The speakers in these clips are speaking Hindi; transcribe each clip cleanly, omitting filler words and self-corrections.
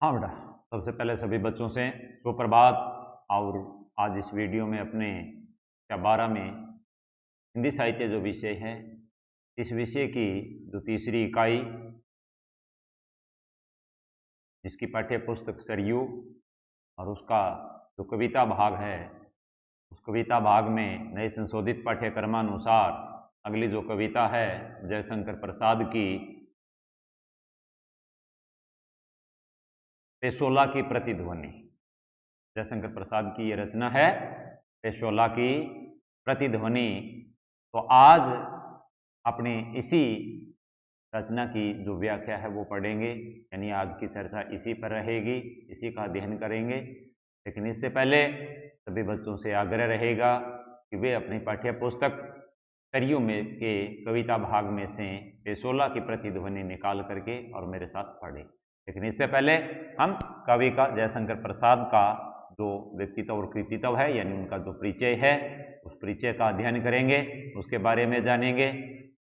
हाँ बेटा, सबसे पहले सभी बच्चों से सुप्रभात। और आज इस वीडियो में अपने कक्षा 12 में हिंदी साहित्य जो विषय है, इस विषय की जो तीसरी इकाई जिसकी पाठ्य पुस्तक सरयू और उसका जो कविता भाग है, उस कविता भाग में नए संशोधित पाठ्यक्रमानुसार अगली जो कविता है जयशंकर प्रसाद की पेशोला की प्रतिध्वनि। जयशंकर प्रसाद की ये रचना है पेशोला की प्रतिध्वनि। तो आज अपने इसी रचना की जो व्याख्या है वो पढ़ेंगे, यानी आज की चर्चा इसी पर रहेगी, इसी का अध्ययन करेंगे। लेकिन इससे पहले सभी बच्चों से आग्रह रहेगा कि वे अपनी पाठ्य पुस्तक सरयू में के कविता भाग में से पेशोला की प्रतिध्वनि निकाल करके और मेरे साथ पढ़ें। लेकिन इससे पहले हम कवि का जयशंकर प्रसाद का जो व्यक्तित्व और कृतित्व है, यानी उनका जो परिचय है, उस परिचय का अध्ययन करेंगे, उसके बारे में जानेंगे।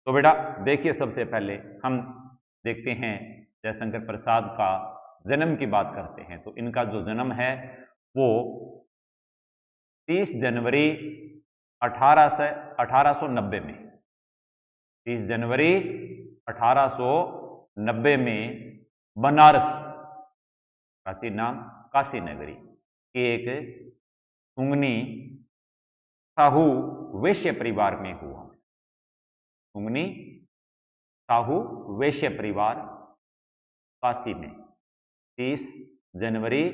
तो बेटा देखिए, सबसे पहले हम देखते हैं जयशंकर प्रसाद का जन्म की बात करते हैं। तो इनका जो जन्म है वो 30 जनवरी 1890 में 30 जनवरी 1890 में बनारस, प्राचीन नाम काशी नगरी, के एक सुंगनी साहू वैश्य परिवार में हुआ। सुंगनी साहू वैश्य परिवार, काशी में 30 जनवरी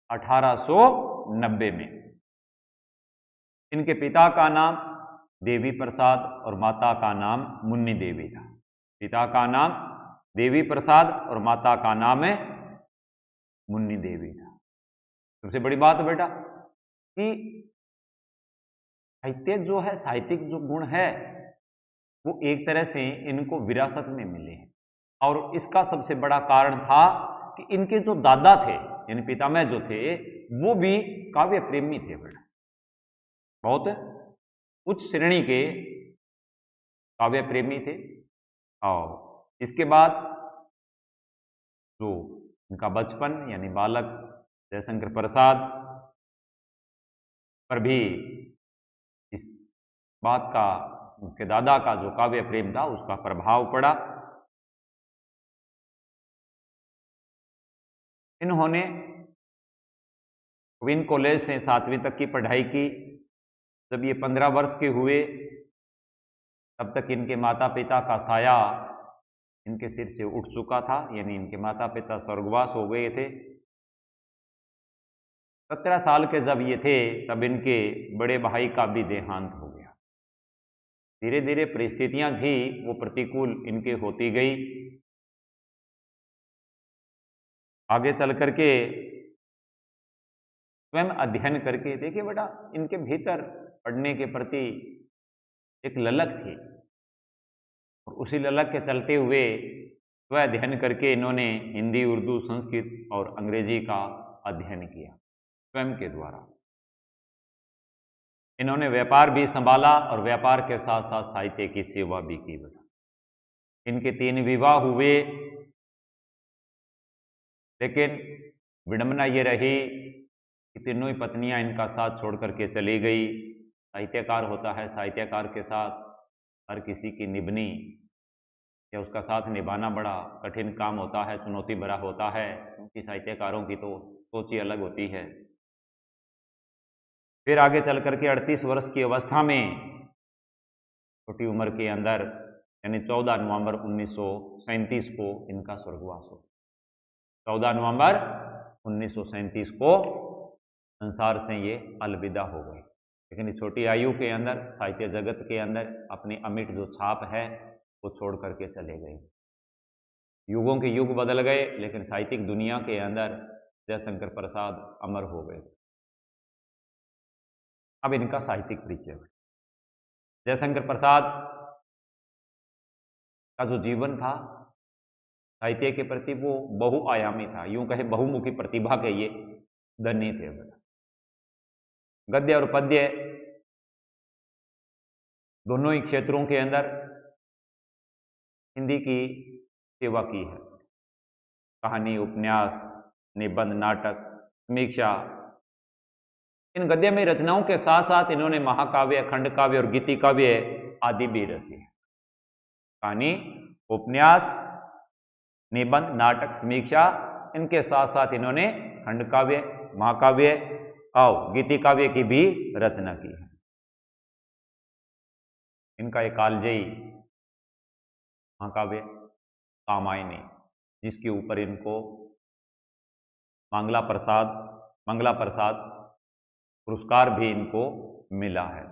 1890 में। इनके पिता का नाम देवी प्रसाद और माता का नाम मुन्नी देवी था। पिता का नाम देवी प्रसाद और माता का नाम है मुन्नी देवी था। सबसे बड़ी बात बेटा कि साहित्य जो है, साहित्यिक जो गुण है वो एक तरह से इनको विरासत में मिले हैं। और इसका सबसे बड़ा कारण था कि इनके जो दादा थे, यानी पितामह जो थे, वो भी काव्य प्रेमी थे बेटा, बहुत उच्च श्रेणी के काव्य प्रेमी थे। और इसके बाद जो इनका बचपन यानी बालक जयशंकर प्रसाद पर भी इस बात का, उनके दादा का जो काव्य प्रेम था, उसका प्रभाव पड़ा। इन्होंने क्वीन कॉलेज से 7वीं तक की पढ़ाई की। जब ये 15 वर्ष के हुए तब तक इनके माता पिता का साया इनके सिर से उठ चुका था, यानी इनके माता पिता स्वर्गवास हो गए थे। 17 साल के जब ये थे तब इनके बड़े भाई का भी देहांत हो गया। धीरे धीरे परिस्थितियां थी वो प्रतिकूल इनके होती गई। आगे चल करके स्वयं अध्ययन करके देखिए बेटा, इनके भीतर पढ़ने के प्रति एक ललक थी और उसी ललक के चलते हुए स्व अध्ययन करके इन्होंने हिंदी, उर्दू, संस्कृत और अंग्रेजी का अध्ययन किया स्वयं के द्वारा। इन्होंने व्यापार भी संभाला और व्यापार के साथ साथ साहित्य की सेवा भी की बेटा। इनके 3 विवाह हुए, लेकिन विडंबना ये रही कि तीनों ही पत्नियां इनका साथ छोड़ करके चली गई। साहित्यकार होता है, साहित्यकार के साथ हर किसी की निभनी या उसका साथ निभाना बड़ा कठिन काम होता है, चुनौती भरा होता है, क्योंकि साहित्यकारों की तो सोच ही अलग होती है। फिर आगे चल करके 38 वर्ष की अवस्था में, छोटी उम्र के अंदर, यानी 14 नवंबर 1937 को इनका स्वर्गवास हो। 14 नवंबर 1937 को संसार से ये अलविदा हो गए। लेकिन इस छोटी आयु के अंदर साहित्य जगत के अंदर अपनी अमिट जो छाप है वो छोड़ करके चले गए। युगों के युग बदल गए, लेकिन साहित्यिक दुनिया के अंदर जयशंकर प्रसाद अमर हो गए। अब इनका साहित्यिक परिचय। जयशंकर प्रसाद का जो जीवन था साहित्य के प्रति वो बहुआयामी था, यूं कहे बहुमुखी प्रतिभा के ये धनी थे। गद्य और पद्य दोनों ही क्षेत्रों के अंदर हिंदी की सेवा की है। कहानी, उपन्यास, निबंध, नाटक, समीक्षा। इन गद्यमयी रचनाओं के साथ साथ इन्होंने महाकाव्य, खंड काव्य और गीति काव्य आदि भी रचे हैं। कहानी, उपन्यास, निबंध, नाटक, समीक्षा, इनके साथ साथ इन्होंने खंड काव्य, महाकाव्य और गीति काव्य की भी रचना की है। इनका एक कालजयी महाकाव्य कामायनी, जिसके ऊपर इनको मंगला प्रसाद पुरस्कार भी इनको मिला है।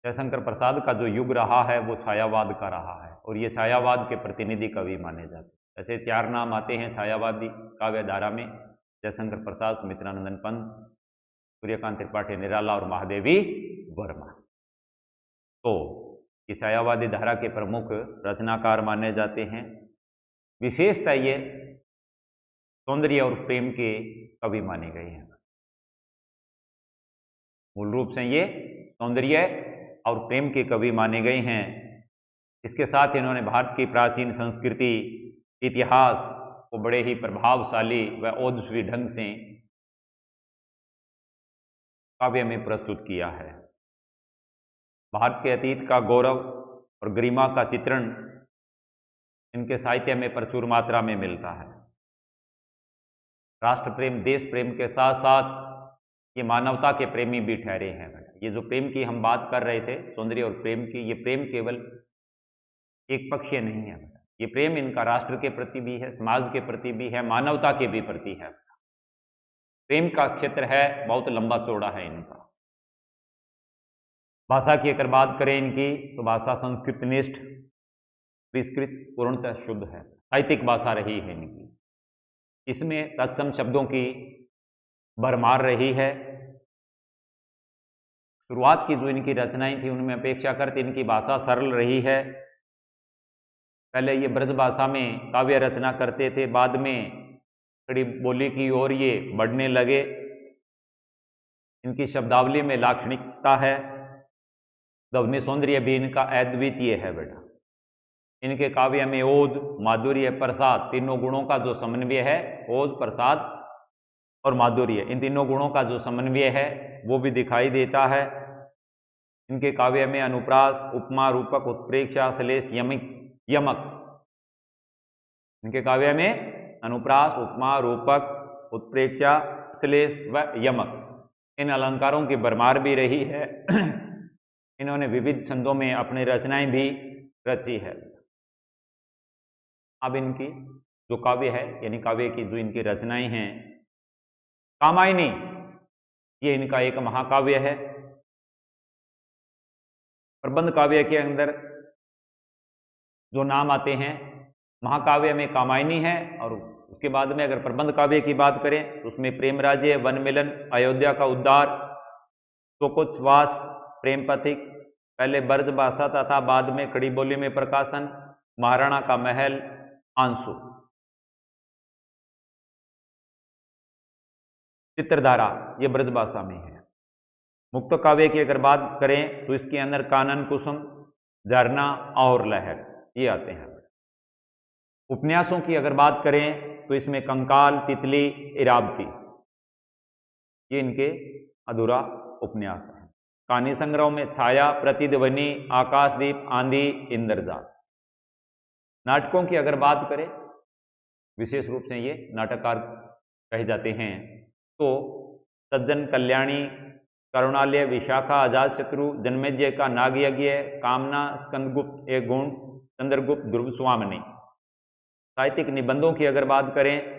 जयशंकर प्रसाद का जो युग रहा है वो छायावाद का रहा है और ये छायावाद के प्रतिनिधि कवि माने जाते हैं। ऐसे 4 नाम आते हैं छायावादी काव्य धारा में: जयशंकर प्रसाद, सुमित्रानंदन पंत, सूर्यकांत त्रिपाठी निराला और महादेवी वर्मा। तो ये छायावादी धारा के प्रमुख रचनाकार माने जाते हैं। विशेषतः ये सौंदर्य और प्रेम के कवि माने गए हैं। मूल रूप से ये सौंदर्य और प्रेम के कवि माने गए हैं। इसके साथ इन्होंने भारत की प्राचीन संस्कृति, इतिहास को बड़े ही प्रभावशाली व ओजस्वी ढंग से काव्य में प्रस्तुत किया है। भारत के अतीत का गौरव और गरिमा का चित्रण इनके साहित्य में प्रचुर मात्रा में मिलता है। राष्ट्र प्रेम, देश प्रेम के साथ साथ ये मानवता के प्रेमी भी ठहरे हैं। ये जो प्रेम की हम बात कर रहे थे, सौंदर्य और प्रेम की, ये प्रेम केवल एक पक्षीय नहीं है। ये प्रेम इनका राष्ट्र के प्रति भी है, समाज के प्रति भी है, मानवता के भी प्रति है। प्रेम का क्षेत्र है बहुत लंबा चौड़ा है इनका। भाषा की अगर बात करें इनकी, तो भाषा संस्कृत निष्ठ, विस्कृत, पूर्णतः शुद्ध है। साहित्यिक भाषा रही है इनकी। इसमें तत्सम शब्दों की भरमार रही है। शुरुआत की जो इनकी रचनाएं थी उनमें अपेक्षाकृत इनकी भाषा सरल रही है। पहले ये ब्रज भाषा में काव्य रचना करते थे, बाद में खड़ी बोली की ओर ये बढ़ने लगे। इनकी शब्दावली में लाक्षणिकता है। ध्वनि सौंदर्य भी इनका अद्वितीय है बेटा। इनके काव्य में ओज, माधुर्य, प्रसाद, तीनों गुणों का जो समन्वय है, ओज, प्रसाद और माधुर्य, इन तीनों गुणों का जो समन्वय है वो भी दिखाई देता है। इनके काव्य में अनुप्रास, उपमा, रूपक, उत्प्रेक्षा, श्लेष, यमक, इनके काव्य में अनुप्रास, उपमा, रूपक, उत्प्रेक्षा, श्लेष व यमक, इन अलंकारों की भरमार भी रही है। इन्होंने विविध छंदों में अपनी रचनाएं भी रची है। अब इनकी जो काव्य है, यानी काव्य की जो इनकी रचनाएं हैं, कामायनी, ये इनका एक महाकाव्य है। प्रबंध काव्य के अंदर जो नाम आते हैं, महाकाव्य में कामायनी है, और उसके बाद में अगर प्रबंध काव्य की बात करें तो उसमें प्रेम राज्य, वन मिलन, अयोध्या का उद्धार, शोकोच्छ्वास, प्रेम पथिक, पहले ब्रज भाषा तथा बाद में खड़ी बोली में प्रकाशन, महाराणा का महल, आंसू, चित्रधारा, ये ब्रज भाषा में है। मुक्त काव्य की अगर बात करें तो इसके अंदर कानन, कुसुम, झरना और लहर, ये आते हैं। उपन्यासों की अगर बात करें तो इसमें कंकाल, तितली, इरावती, ये इनके अधूरा उपन्यास है। कहानी संग्रह में छाया, प्रतिध्वनि, आकाशदीप, आंधी, इंद्रजाल। नाटकों की अगर बात करें, विशेष रूप से ये नाटककार कहे जाते हैं, तो सज्जन, कल्याणी, करुणालय, विशाखा, अजातशत्रु, जन्मेजय का नागयज्ञ, कामना, स्कंदगुप्त एक गुण, चंद्रगुप्त, ध्रुव स्वामिनी। साहित्यिक निबंधों की अगर बात करें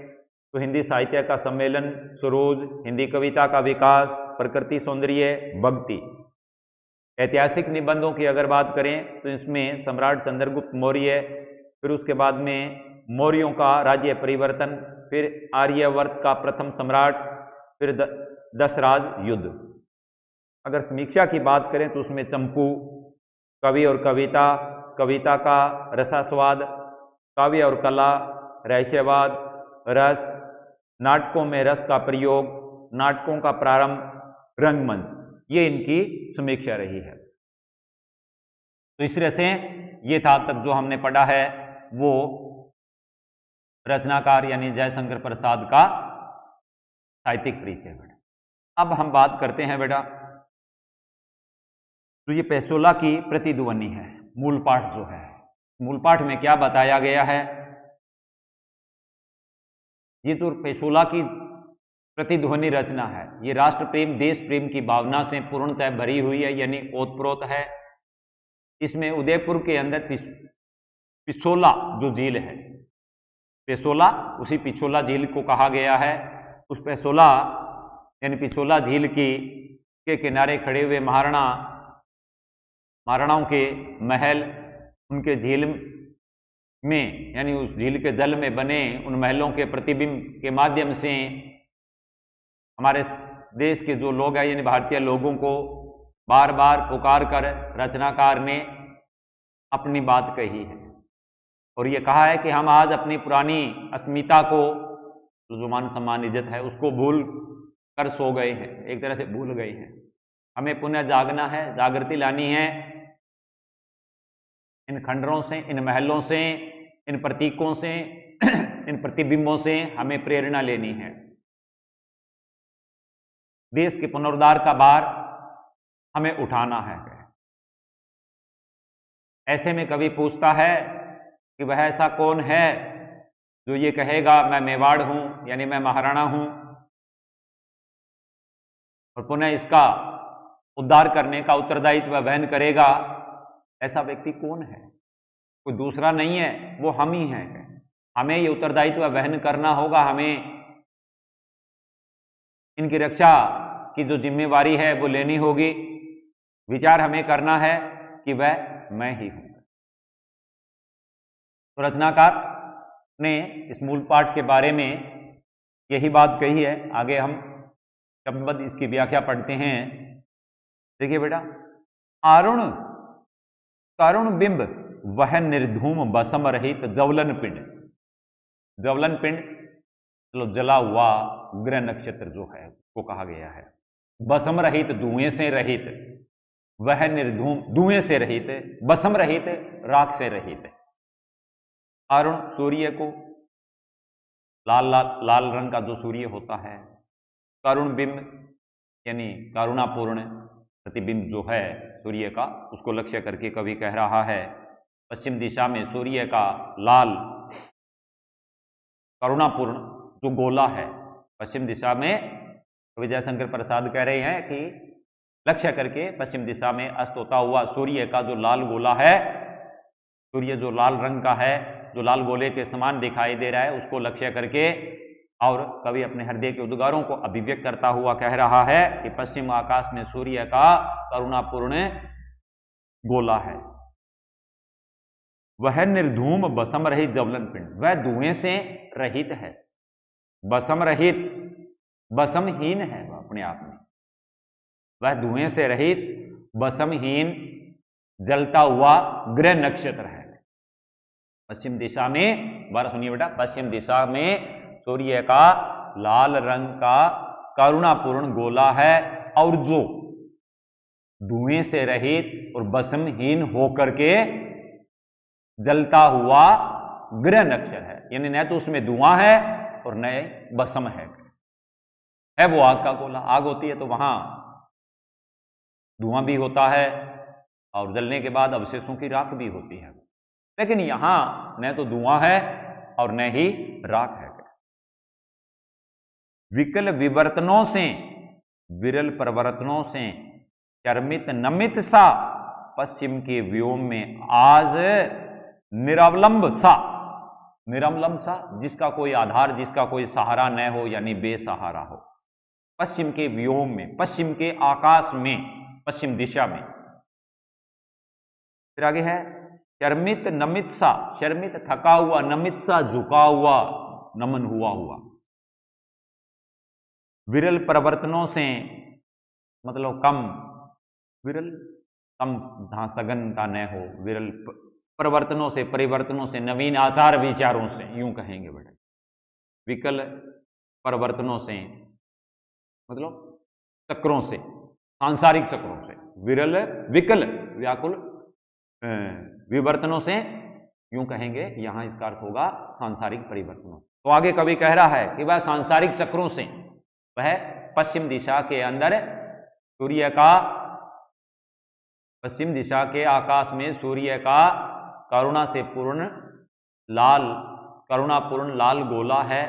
तो हिंदी साहित्य का सम्मेलन, सरोज, हिंदी कविता का विकास, प्रकृति सौंदर्य, भक्ति। ऐतिहासिक निबंधों की अगर बात करें तो इसमें सम्राट चंद्रगुप्त मौर्य, फिर उसके बाद में मौर्यों का राज्य परिवर्तन, फिर आर्यवर्त का प्रथम सम्राट, फिर दशराज युद्ध। अगर समीक्षा की बात करें तो उसमें चंपू, कवि और कविता, कविता का रसास्वाद, काव्य और कला, रहस्यवाद, रस, नाटकों में रस का प्रयोग, नाटकों का प्रारंभ, रंगमंच, ये इनकी समीक्षा रही है। तो इस तरह से ये था अब तक जो हमने पढ़ा है वो रचनाकार यानी जयशंकर प्रसाद का साहित्यिक परिचय बेटा। अब हम बात करते हैं बेटा, तो ये पेसोला की प्रतिध्वनि है, मूल पाठ जो है। मूल पाठ में क्या बताया गया है? ये जो पेसोला की प्रतिध्वनि रचना है, ये राष्ट्र प्रेम, देश प्रेम की भावना से पूर्णतः भरी हुई है, यानी ओतप्रोत है। इसमें उदयपुर के अंदर पिछोला जो झील है, पेसोला उसी पिछोला झील को कहा गया है। उस पेसोला यानी पिछोला झील के किनारे खड़े हुए महाराणाओं के महल, उनके झील में यानी उस झील के जल में बने उन महलों के प्रतिबिंब के माध्यम से हमारे देश के जो लोग हैं यानी भारतीय लोगों को बार बार पुकार कर रचनाकार ने अपनी बात कही है, और ये कहा है कि हम आज अपनी पुरानी अस्मिता को, जो मान सम्मान इज्जत है, उसको भूल कर सो गए हैं, एक तरह से भूल गए हैं। हमें पुनः जागना है, जागृति लानी है, इन खंडरों से, इन महलों से, इन प्रतीकों से, इन प्रतिबिंबों से हमें प्रेरणा लेनी है। देश के पुनरुद्धार का भार हमें उठाना है। ऐसे में कवि पूछता है कि वह ऐसा कौन है जो ये कहेगा मैं मेवाड़ हूं यानी मैं महाराणा हूं, और पुनः इसका उद्धार करने का उत्तरदायित्व वहन करेगा। ऐसा व्यक्ति कौन है? कोई दूसरा नहीं है, वो हम ही हैं। हमें ये उत्तरदायित्व वहन करना होगा, हमें इनकी रक्षा की जो जिम्मेवारी है वो लेनी होगी। विचार हमें करना है कि वह मैं ही हूं। तो रचनाकार ने इस मूल पाठ के बारे में यही बात कही है। आगे हम शब्दबद्ध इसकी व्याख्या पढ़ते हैं। देखिए बेटा, आरुण करुण बिंब वह निर्धूम बसम रहित जवलन पिंड। जवलन पिंड मतलब जला हुआ ग्रह नक्षत्र जो है उसको कहा गया है। बसम रहित धुएं से रहित, वह निर्धूम धुएं से रहित, बसम रहित राख से रहित। अरुण सूर्य को, लाल रंग का जो सूर्य होता है। करुण बिंब यानी करुणापूर्ण प्रतिबिंब जो है सूर्य का, उसको लक्ष्य करके कवि कह रहा है पश्चिम दिशा में सूर्य का लाल करुणापूर्ण जो गोला है, पश्चिम दिशा में कवि जयशंकर प्रसाद कह रहे हैं कि लक्ष्य करके पश्चिम दिशा में अस्त होता हुआ सूर्य का जो लाल गोला है, सूर्य जो लाल रंग का है, जो लाल गोले के समान दिखाई दे रहा है, उसको लक्ष्य करके और कवि अपने हृदय के उद्गारों को अभिव्यक्त करता हुआ कह रहा है कि पश्चिम आकाश में सूर्य का करुणापूर्ण गोला है। वह निर्धूम बसम रहित जवलन पिंड, वह धुएं से रहित है, बसम रहित, बसमहीन है वह अपने आप में। वह धुएं से रहित, बसमहीन, जलता हुआ ग्रह नक्षत्र है। पश्चिम दिशा में, बारह सुनिए बेटा, पश्चिम दिशा में सूर्य का लाल रंग का करुणापूर्ण गोला है, और जो धुएं से रहित और बसमहीन होकर के जलता हुआ ग्रह नक्षत्र है। यानी न तो उसमें धुआं है और न बसम है वो आग का गोला। आग होती है तो वहां धुआं भी होता है और जलने के बाद अवशेषों की राख भी होती है, लेकिन यहां न तो धुआं है और न ही राख है। विकल विवर्तनों से, विरल परिवर्तनों से चर्मित नमित सा पश्चिम के व्योम में आज निरवलंब सा, निरवलंब सा जिसका कोई आधार, जिसका कोई सहारा न हो, यानी बेसहारा हो। पश्चिम के व्योम में, पश्चिम के आकाश में, पश्चिम दिशा में। फिर आगे है चर्मित नमित सा, चर्मित थका हुआ, नमित सा झुका हुआ, नमन हुआ हुआ। विरल परिवर्तनों से मतलब कम, विरल कम जहां सघन का न हो, विरल परिवर्तनों से, परिवर्तनों से, नवीन आचार विचारों से, यूं कहेंगे बेटा। विकल परिवर्तनों से मतलब चक्रों से, सांसारिक चक्रों से। विरल, विकल, व्याकुल, विवर्तनों से यूं कहेंगे, यहां इसका अर्थ होगा सांसारिक परिवर्तनों। तो आगे कवि कह रहा है कि वह सांसारिक चक्रों से, वह पश्चिम दिशा के अंदर सूर्य का, पश्चिम दिशा के आकाश में सूर्य का करुणापूर्ण लाल गोला है,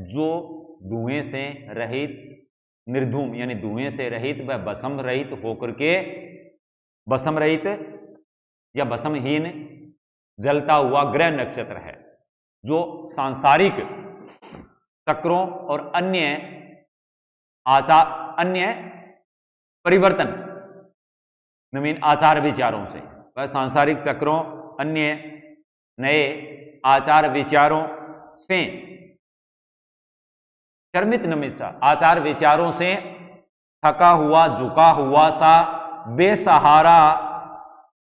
जो धुएं से रहित, निर्धूम यानी धुएं से रहित व भस्म रहित होकर के, भस्म रहित या भस्महीन जलता हुआ ग्रह नक्षत्र है, जो सांसारिक चक्रों और अन्य परिवर्तन, नवीन आचार विचारों से, वह सांसारिक चक्रों, अन्य नए आचार विचारों से, चर्मित नमित सा, आचार विचारों से थका हुआ, झुका हुआ सा, बेसहारा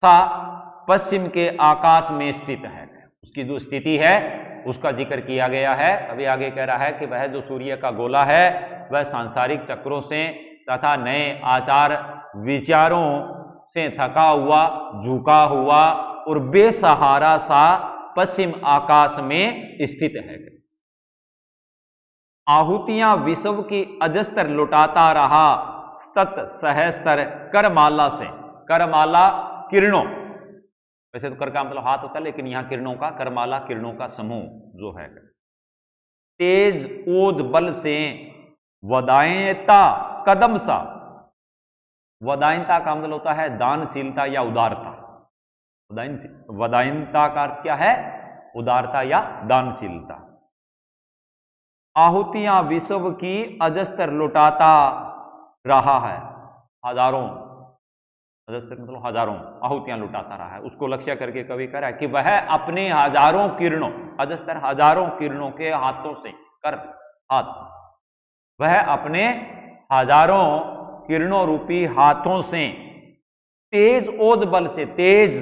सा पश्चिम के आकाश में स्थित है। उसकी जो स्थिति है उसका जिक्र किया गया है। अभी आगे कह रहा है कि वह जो सूर्य का गोला है वह सांसारिक चक्रों से तथा नए आचार विचारों से थका हुआ, झुका हुआ और बेसहारा सा पश्चिम आकाश में स्थित है। आहुतियां विश्व की अजस्तर लुटाता रहा, सत सहस्तर करमाला से, करमाला किरणों, वैसे तो कर का मतलब हाथ होता है, लेकिन यहां किरणों का, करमाला किरणों का समूह जो है, तेज ओज बल से वदायता कदम सा, वदायनता का मतलब होता है दानशीलता या उदारता, वदायनता का अर्थ क्या है? उदारता या दानशीलता। आहुतियां विश्व की अजस्तर लुटाता रहा है, हजारों, अजस्तर मतलब हजारों आहुतियां लुटाता रहा है। उसको लक्ष्य करके कवि कह रहा है कि वह अपने हजारों किरणों, अजस्तर हजारों किरणों के हाथों से, कर हाथ, वह अपने हजारों किरणों रूपी हाथों से तेज ओज बल से, तेज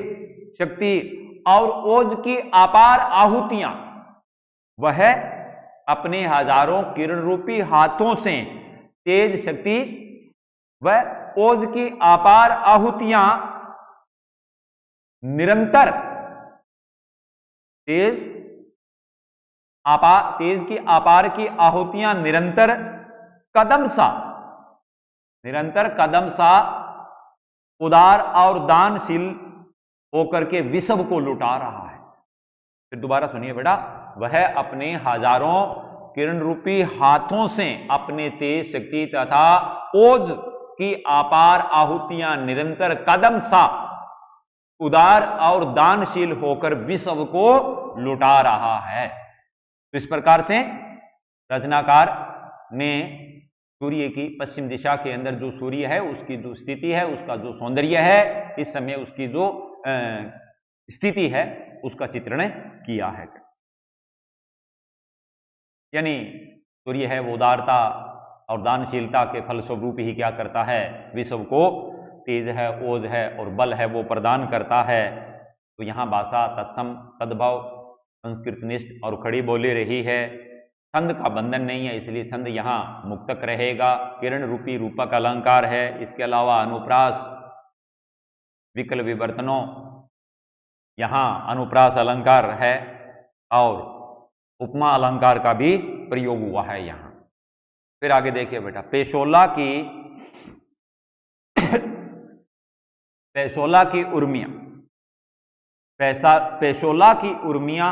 शक्ति और ओज की अपार आहुतियां, वह अपने हजारों किरण रूपी हाथों से तेज शक्ति व ओज की अपार आहुतियां निरंतर, तेज की अपार की आहुतियां निरंतर कदम सा उदार और दानशील होकर के विश्व को लुटा रहा है। फिर दोबारा सुनिए बेटा, वह अपने हजारों किरण रूपी हाथों से अपने तेज शक्ति तथा ओज की अपार आहुतियां निरंतर कदम सा उदार और दानशील होकर विश्व को लुटा रहा है। तो इस प्रकार से रचनाकार ने सूर्य की पश्चिम दिशा के अंदर जो सूर्य है उसकी जो स्थिति है, उसका जो सौंदर्य है, इस समय उसकी जो स्थिति है उसका चित्रण किया है। यानी सूर्य है वो उदारता और दानशीलता के फलस्वरूप ही क्या करता है? विश्व को तेज है, ओज है और बल है वो प्रदान करता है। तो यहाँ भाषा तत्सम, तद्भव, संस्कृतनिष्ठ और खड़ी बोली रही है। छंद का बंधन नहीं है, इसलिए छंद यहाँ मुक्तक रहेगा। किरण रूपी रूपक अलंकार है। इसके अलावा अनुप्रास, विकल्प विवर्तनों, यहाँ अनुप्रास अलंकार है और उपमा अलंकार का भी प्रयोग हुआ है यहाँ। फिर आगे देखिए बेटा, पेशोला की उर्मियां, पेशोला की उर्मियां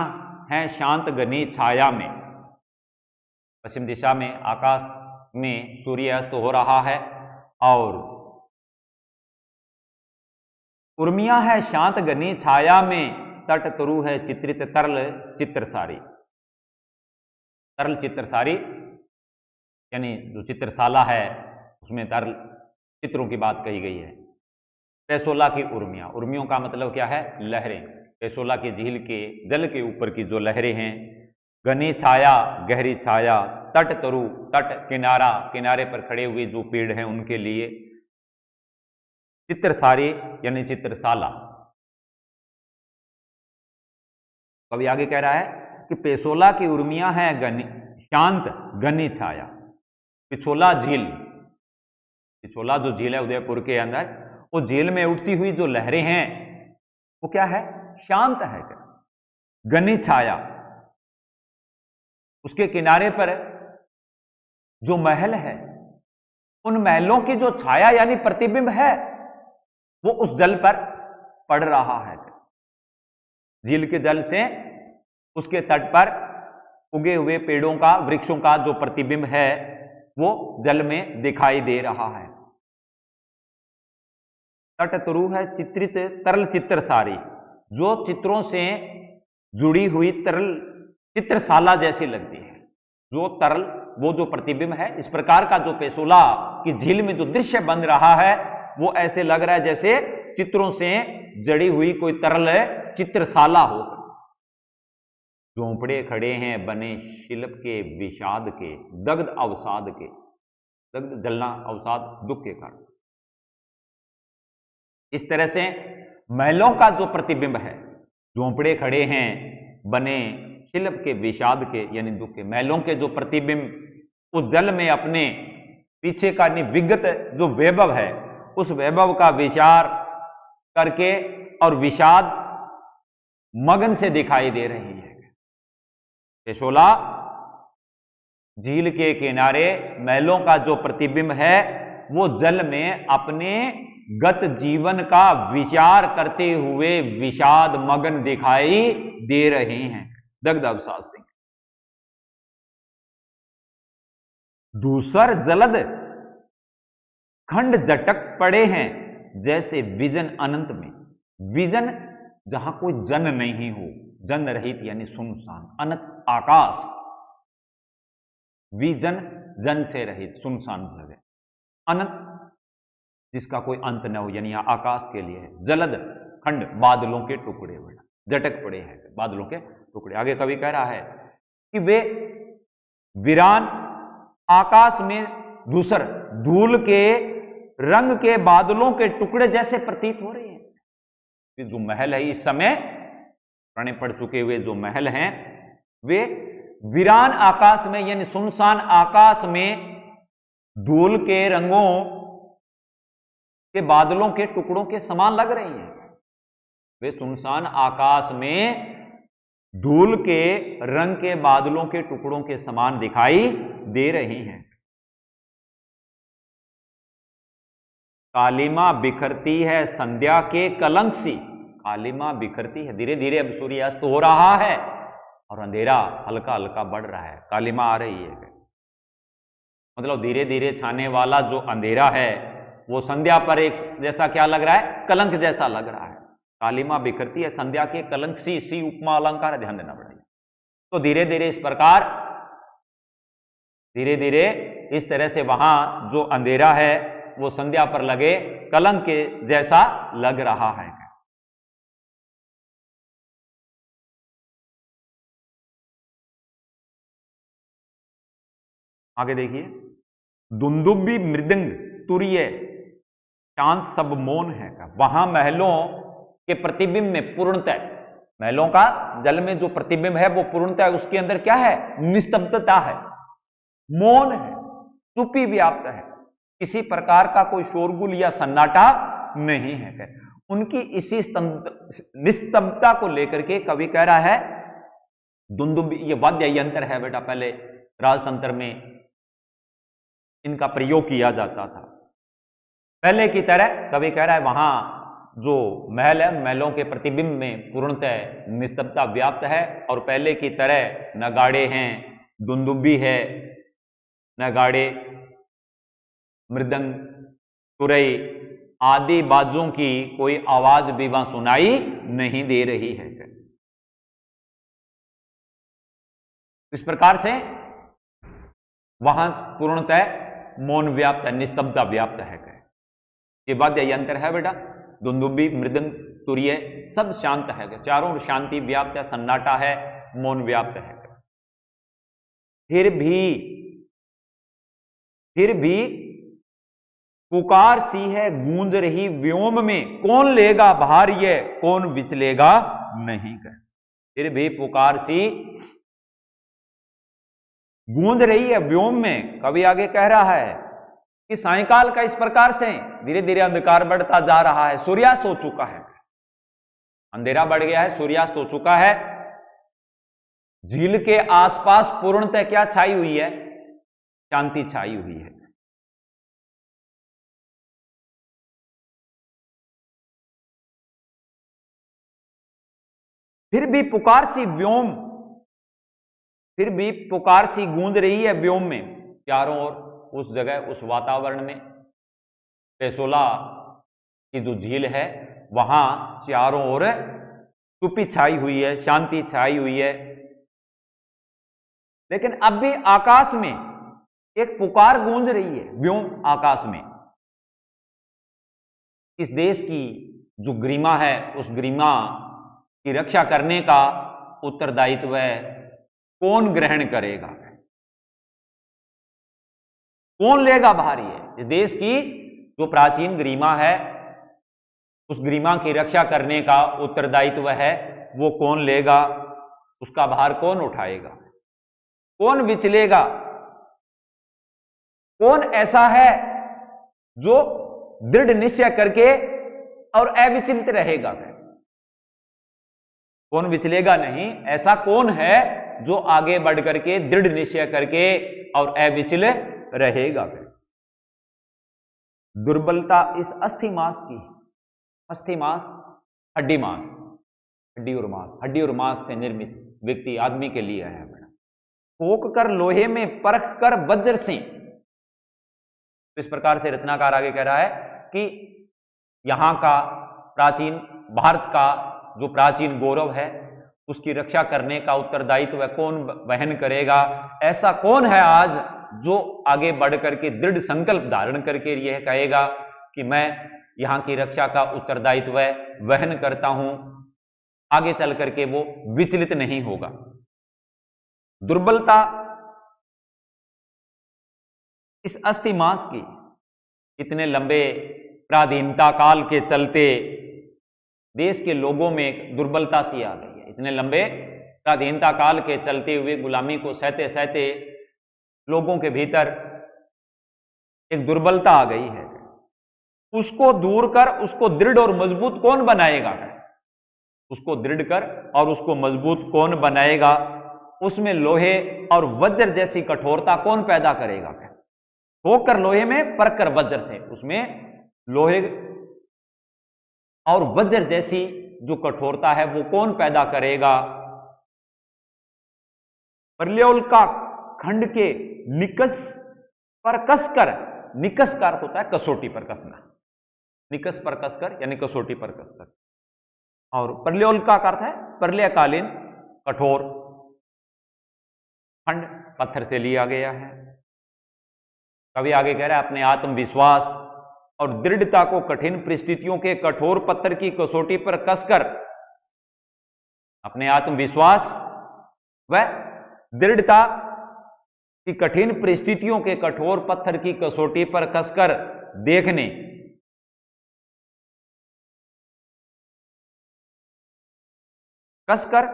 हैं शांत घनी छाया में। पश्चिम दिशा में आकाश में सूर्य अस्त हो रहा है और उर्मियां है शांत घनी छाया में, तट तरु है चित्रित तरल चित्रसारी। तरल चित्रसारी यानी जो चित्रशाला है उसमें तरल चित्रों की बात कही गई है। पेशोला की उर्मियां, उर्मियों का मतलब क्या है? लहरें। पेशोला की झील के जल के ऊपर की जो लहरें हैं। घनी छाया, गहरी छाया, तट तरु, तट किनारा, किनारे पर खड़े हुए जो पेड़ हैं उनके लिए, चित्रसारी यानी चित्रशाला। कवि आगे कह रहा है कि पेशोला की उर्मियां हैं शांत घनी छाया। पिछोला झील, पिछोला जो झील है उदयपुर के अंदर, वो झील में उठती हुई जो लहरें हैं वो क्या है? शांत है। घनी छाया, उसके किनारे पर जो महल है, उन महलों की जो छाया यानी प्रतिबिंब है वो उस जल पर पड़ रहा है। झील के जल से उसके तट पर उगे हुए पेड़ों का, वृक्षों का जो प्रतिबिंब है वो जल में दिखाई दे रहा है। तट तरु है चित्रित तरल चित्र सारी, जो चित्रों से जुड़ी हुई तरल चित्रशाला जैसी लगती है। जो तरल, वो जो प्रतिबिंब है, इस प्रकार का जो पेशोला की झील में जो दृश्य बन रहा है वो ऐसे लग रहा है जैसे चित्रों से जड़ी हुई कोई तरल चित्रशाला हो। झोंपड़े खड़े हैं बने शिल्प के विषाद के, दग्ध अवसाद के, दग्ध जलना, अवसाद दुख के कारण। इस तरह से महलों का जो प्रतिबिंब है, झोंपड़े खड़े हैं बने शिल्प के विषाद के यानी दुख के, महलों के जो प्रतिबिंब उस जल में अपने पीछे का विगत जो वैभव है उस वैभव का विचार करके और विषाद मगन से दिखाई दे रही है। पेशोला झील के किनारे महलों का जो प्रतिबिंब है वो जल में अपने गत जीवन का विचार करते हुए विषाद मगन दिखाई दे रहे हैं। दग्ध अवसाद सिंह। दूसर जलद खंड जटक पड़े हैं जैसे विजन अनंत में। विजन जहां कोई जन नहीं हो, जन रहित यानी सुनसान, अनंत आकाश। विजन जन से रहित सुनसान जगह, अनंत जिसका कोई अंत न हो, यानी यहां आकाश के लिए है। जलद खंड बादलों के टुकड़े बड़ा जटक पड़े हैं, बादलों के टुकड़े। आगे कवि कह रहा है कि वे वीरान आकाश में धूसर धूल के रंग के बादलों के टुकड़े जैसे प्रतीत हो रहे हैं। जो महल है इस समय पुराने पड़ चुके हुए जो महल हैं वे वीरान आकाश में यानी सुनसान आकाश में धूल के रंगों के बादलों के टुकड़ों के समान लग रही हैं। वे सुनसान आकाश में धूल के रंग के बादलों के टुकड़ों के समान दिखाई दे रही हैं। कालिमा बिखरती है संध्या के कलंक सी। कालिमा बिखरती है, धीरे धीरे अब सूर्यास्त हो रहा है और अंधेरा हल्का हल्का बढ़ रहा है। कालिमा आ रही है, मतलब धीरे धीरे छाने वाला जो अंधेरा है वो संध्या पर एक जैसा क्या लग रहा है, कलंक जैसा लग रहा है। कालिमा बिखरती है संध्या के कलंक सी। सी उपमा अलंकार है, ध्यान देना पड़ेगा। तो धीरे धीरे इस प्रकार, धीरे धीरे इस तरह से वहां जो अंधेरा है वो संध्या पर लगे कलंक के जैसा लग रहा है। आगे देखिए, दुंदुबी मृदंग तुरीय शांत सब मौन है। वहां महलों के प्रतिबिंब में पूर्णतः, महलों का जल में जो प्रतिबिंब है वो पूर्णतः उसके अंदर क्या है, निस्तब्धता है, मौन है, चुप्पी व्याप्त है, किसी प्रकार का कोई शोरगुल या सन्नाटा नहीं है। उनकी इसी निस्तब्धता को लेकर के कवि कह रहा है दुंदुबी, ये वाद्य यंत्र है बेटा, पहले राजतंत्र में इनका प्रयोग किया जाता था। पहले की तरह कवि कह रहा है वहां जो महल है, महलों के प्रतिबिंब में पूर्णतः निस्तब्धता व्याप्त है और पहले की तरह नगाड़े हैं, दुंदुबी है, नगाड़े, मृदंग, तुरई आदि बाजों की कोई आवाज भी वहां सुनाई नहीं दे रही है। इस प्रकार से वहां पूर्णतः मौन व्याप्त है, निस्तब्धता व्याप्त है। ये वाद्य यंत्र है बेटा, दुंदुबी, मृदंग, तुरीय सब शांत है, चारों ओर शांति व्याप्त है, सन्नाटा है, मौन व्याप्त है। फिर भी पुकार सी है गूंज रही व्योम में, कौन लेगा भार ये कौन विचलेगा नहीं कर। फिर भी पुकार सी गूंज रही है व्योम में। कवि आगे कह रहा है कि सायंकाल का इस प्रकार से धीरे धीरे अंधकार बढ़ता जा रहा है, सूर्यास्त हो चुका है, अंधेरा बढ़ गया है, सूर्यास्त हो चुका है। झील के आसपास पूर्णतः क्या छाई हुई है? शांति छाई हुई है। फिर भी पुकार सी गूंज रही है व्योम में, चारों ओर, उस जगह, उस वातावरण में। पेसोला की जो झील है वहां चारों ओर चुप्पी छाई हुई है, शांति छाई हुई है। लेकिन अब भी आकाश में एक पुकार गूंज रही है, व्योम आकाश में। इस देश की जो गरिमा है, उस गरिमा की रक्षा करने का उत्तरदायित्व कौन ग्रहण करेगा? कौन लेगा भारी है? इस देश की जो प्राचीन गरिमा है, उस गरिमा की रक्षा करने का उत्तरदायित्व है, वो कौन लेगा? उसका भार कौन उठाएगा? कौन विचलेगा? कौन ऐसा है जो दृढ़ निश्चय करके और अविचलित रहेगा? कौन विचलेगा नहीं? ऐसा कौन है जो आगे बढ़ करके दृढ़ निश्चय करके और अविचल रहेगा? दुर्बलता इस अस्थि मांस की, अस्थि मांस, हड्डी मांस, हड्डी और मांस, हड्डी और मांस से निर्मित व्यक्ति आदमी के लिए है। ठोक कर लोहे में, परख कर वज्र से। तो इस प्रकार से रचनाकार आगे कह रहा है कि यहां का प्राचीन भारत का जो प्राचीन गौरव है, उसकी रक्षा करने का उत्तरदायित्व कौन वहन करेगा? ऐसा कौन है आज जो आगे बढ़ करके दृढ़ संकल्प धारण करके यह कहेगा कि मैं यहां की रक्षा का उत्तरदायित्व वहन करता हूं, आगे चल करके वो विचलित नहीं होगा। दुर्बलता इस अस्थि मांस की, इतने लंबे पराधीनता काल के चलते देश के लोगों में एक दुर्बलता सी आ गई है। इतने लंबे पराधीनता काल के चलते हुए गुलामी को सहते सहते लोगों के भीतर एक दुर्बलता आ गई है। उसको दूर कर उसको दृढ़ और मजबूत कौन बनाएगा? उसको दृढ़ कर और उसको मजबूत कौन बनाएगा? उसमें लोहे और वज्र जैसी कठोरता कौन पैदा करेगा? ठोक कर लोहे में, परख कर वज्र से, उसमें लोहे और वज्र जैसी जो कठोरता है वो कौन पैदा करेगा? प्रलयोल्का खंड के निकस पर कसकर, निकस का अर्थ होता है कसोटी पर कसना, निकस पर कसकर यानी कसोटी पर कसकर, और प्रलयोल्का का अर्थ है प्रलयकालीन कठोर खंड, पत्थर से लिया गया है। कवि आगे कह रहा है अपने आत्मविश्वास और दृढ़ता को कठिन परिस्थितियों के कठोर पत्थर की कसौटी पर कसकर, अपने आत्मविश्वास व दृढ़ता की कठिन परिस्थितियों के कठोर पत्थर की कसौटी पर कसकर देखने, कसकर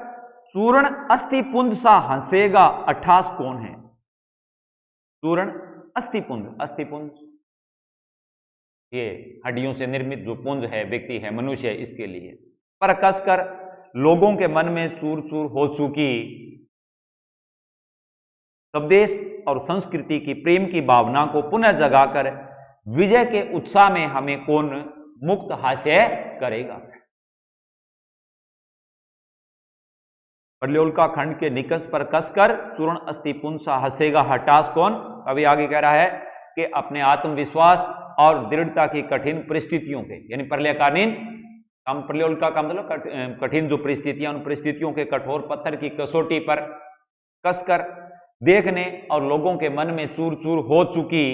चूर्ण अस्थिपुंज सा हंसेगा अट्ठास कौन है? चूर्ण अस्थिपुंज, अस्थिपुंज ये हड्डियों से निर्मित जो पुंज है, व्यक्ति है, मनुष्य है, इसके लिए। पर कसकर लोगों के मन में चूर चूर हो चुकी स्वदेश और संस्कृति की प्रेम की भावना को पुनः जगाकर विजय के उत्साह में हमें कौन मुक्त हास्य करेगा? प्रलयोल्का खंड के निकस पर कसकर चूर्ण अस्थिपुंज सा हंसेगा हटास कौन? अभी आगे कह रहा है कि अपने आत्मविश्वास और दृढ़ता की कठिन परिस्थितियों के, यानी प्रलयकालीन, प्रलयोल्का का मतलब कठिन जो परिस्थितियां, उन परिस्थितियों के कठोर पत्थर की कसौटी पर कसकर देखने और लोगों के मन में चूर चूर हो चुकी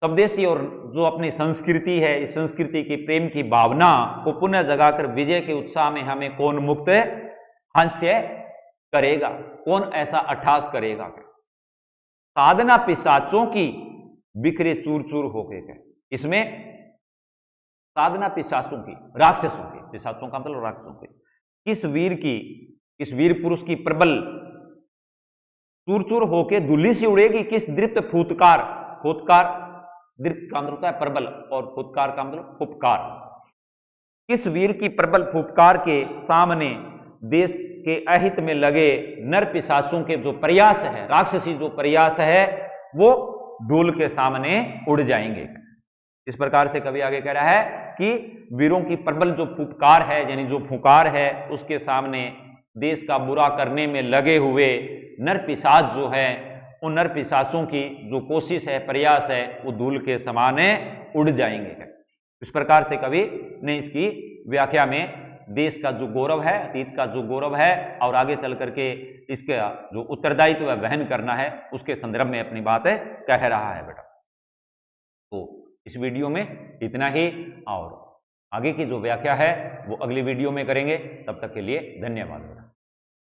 स्वदेशी और जो अपनी संस्कृति है, इस संस्कृति की प्रेम की भावना को पुनः जगाकर विजय के उत्साह में हमें कौन मुक्त हास्य करेगा? कौन ऐसा अट्ठास करेगा? साधना पिशाचों की बिखरे चूर चूर हो गए। इसमें साधना पिशाचों की, राक्षसों की, पिशाचों का मतलब राक्षसों की, इस वीर पुरुष की प्रबल चूर चूर होके धुली सी उड़ेगी किस दृप्त फुतकार, फुतकार दृप्त का मतलब होता है प्रबल और फुतकार का मतलब फुपकार, किस वीर की प्रबल फुपकार के सामने देश के अहित में लगे नर पिशाचों के जो प्रयास है, राक्षसी जो प्रयास है, वो ढोल के सामने उड़ जाएंगे। इस प्रकार से कवि आगे कह रहा है कि वीरों की प्रबल जो फुफकार है, यानी जो फुकार है, उसके सामने देश का बुरा करने में लगे हुए नर पिशाच जो है, उन नर पिशाचों की जो कोशिश है, प्रयास है, वो धूल के समान उड़ जाएंगे। इस प्रकार से कवि ने इसकी व्याख्या में देश का जो गौरव है, अतीत का जो गौरव है, और आगे चल करके इसका जो उत्तरदायित्व वहन करना है, उसके संदर्भ में अपनी बात कह रहा है बेटा। तो इस वीडियो में इतना ही, और आगे की जो व्याख्या है वो अगली वीडियो में करेंगे। तब तक के लिए धन्यवाद।